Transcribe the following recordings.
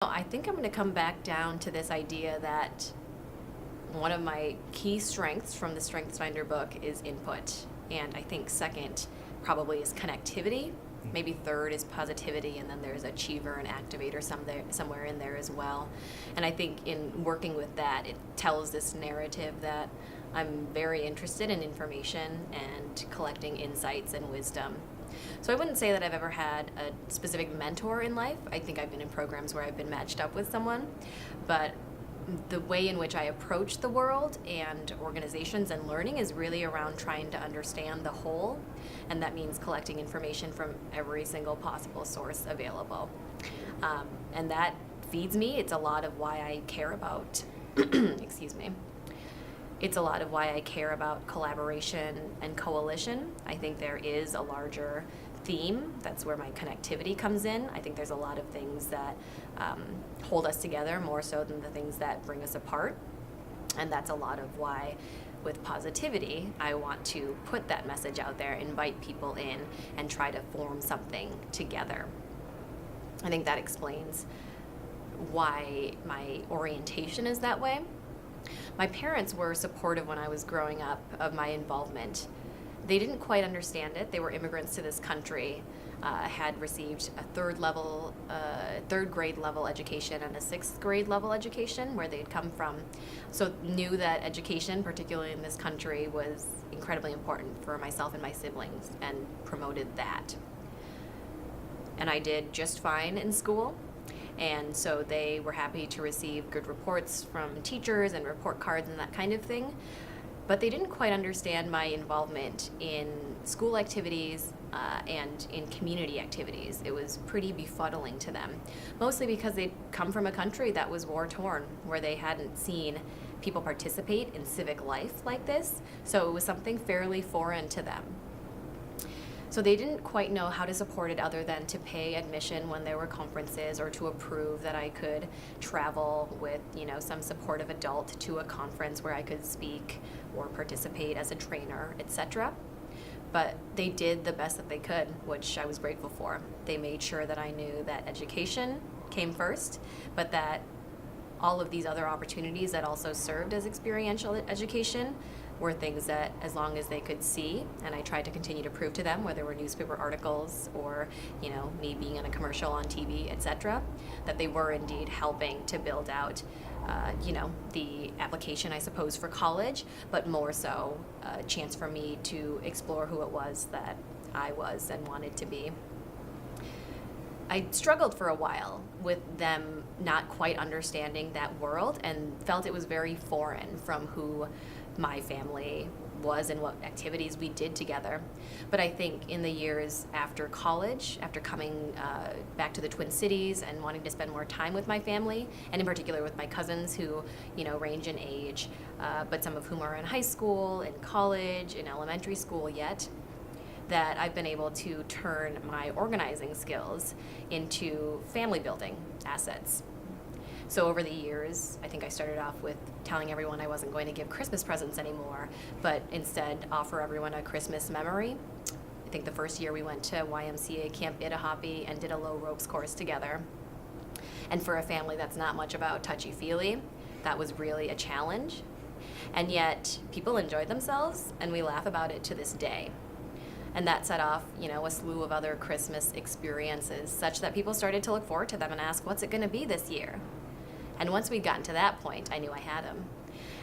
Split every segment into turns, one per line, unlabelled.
I think I'm going to come back down to this idea that one of my key strengths from the StrengthsFinder book is input. And I think second probably is connectivity. Maybe third is positivity, and then there's achiever and activator somewhere in there as well. And I think in working with that, it tells this narrative that I'm very interested in information and collecting insights and wisdom. So I wouldn't say that I've ever had a specific mentor in life. I think I've been in programs where I've been matched up with someone, but the way in which I approach the world and organizations and learning is really around trying to understand the whole, and that means collecting information from every single possible source available. And that feeds me. It's a lot of why I care about, excuse me, it's a lot of why I care about collaboration and coalition. I think there is a larger theme. That's where my connectivity comes in. I think there's a lot of things that hold us together more so than the things that bring us apart. And that's a lot of why with positivity, I want to put that message out there, invite people in, and try to form something together. I think that explains why my orientation is that way. My parents were supportive when I was growing up of my involvement. They didn't quite understand it. They were immigrants to this country, had received a third grade level education and a sixth grade level education where they'd come from. So knew that education, particularly in this country, was incredibly important for myself and my siblings, and promoted that. And I did just fine in school. And so they were happy to receive good reports from teachers and report cards and that kind of thing. But they didn't quite understand my involvement in school activities and in community activities. It was pretty befuddling to them, mostly because they'd come from a country that was war-torn, where they hadn't seen people participate in civic life like this. So it was something fairly foreign to them. So they didn't quite know how to support it other than to pay admission when there were conferences, or to approve that I could travel with, some supportive adult to a conference where I could speak or participate as a trainer, etc. But they did the best that they could, which I was grateful for. They made sure that I knew that education came first, but that all of these other opportunities that also served as experiential education were things that, as long as they could see, and I tried to continue to prove to them, whether were newspaper articles or me being in a commercial on TV, etc., that they were indeed helping to build out the application, I suppose, for college, but more so a chance for me to explore who it was that I was and wanted to be. I struggled for a while with them not quite understanding that world, and felt it was very foreign from who my family was and what activities we did together. But I think in the years after college, after coming back to the Twin Cities and wanting to spend more time with my family, and in particular with my cousins who range in age, but some of whom are in high school, in college, in elementary school yet, that I've been able to turn my organizing skills into family building assets. So over the years, I think I started off with telling everyone I wasn't going to give Christmas presents anymore, but instead offer everyone a Christmas memory. I think the first year we went to YMCA Camp Ittahoppy and did a low ropes course together. And for a family that's not much about touchy-feely, that was really a challenge. And yet people enjoyed themselves, and we laugh about it to this day. And that set off, a slew of other Christmas experiences, such that people started to look forward to them and ask, what's it going to be this year? And once we'd gotten to that point, I knew I had them.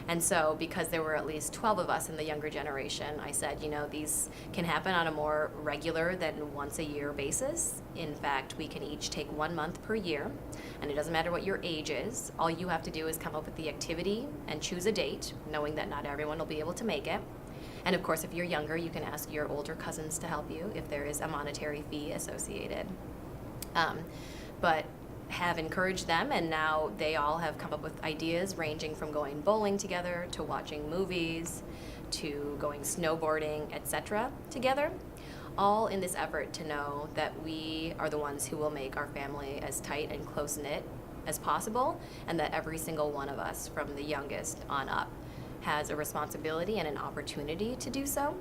And so, because there were at least 12 of us in the younger generation, I said, these can happen on a more regular than once a year basis. In fact, we can each take 1 month per year, and it doesn't matter what your age is. All you have to do is come up with the activity and choose a date, knowing that not everyone will be able to make it. And of course, if you're younger, you can ask your older cousins to help you if there is a monetary fee associated. But have encouraged them, and now they all have come up with ideas ranging from going bowling together to watching movies to going snowboarding, etc. together, all in this effort to know that we are the ones who will make our family as tight and close-knit as possible, and that every single one of us, from the youngest on up, has a responsibility and an opportunity to do so.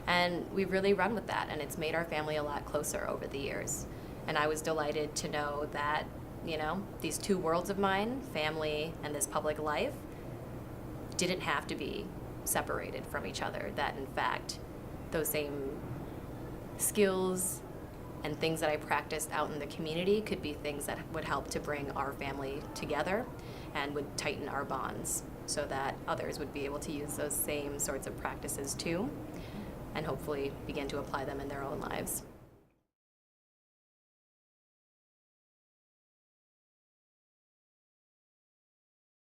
And we've really run with that, and it's made our family a lot closer over the years. And I was delighted to know that, these two worlds of mine, family and this public life, didn't have to be separated from each other. That in fact, those same skills and things that I practiced out in the community could be things that would help to bring our family together and would tighten our bonds so that others would be able to use those same sorts of practices too and hopefully begin to apply them in their own lives.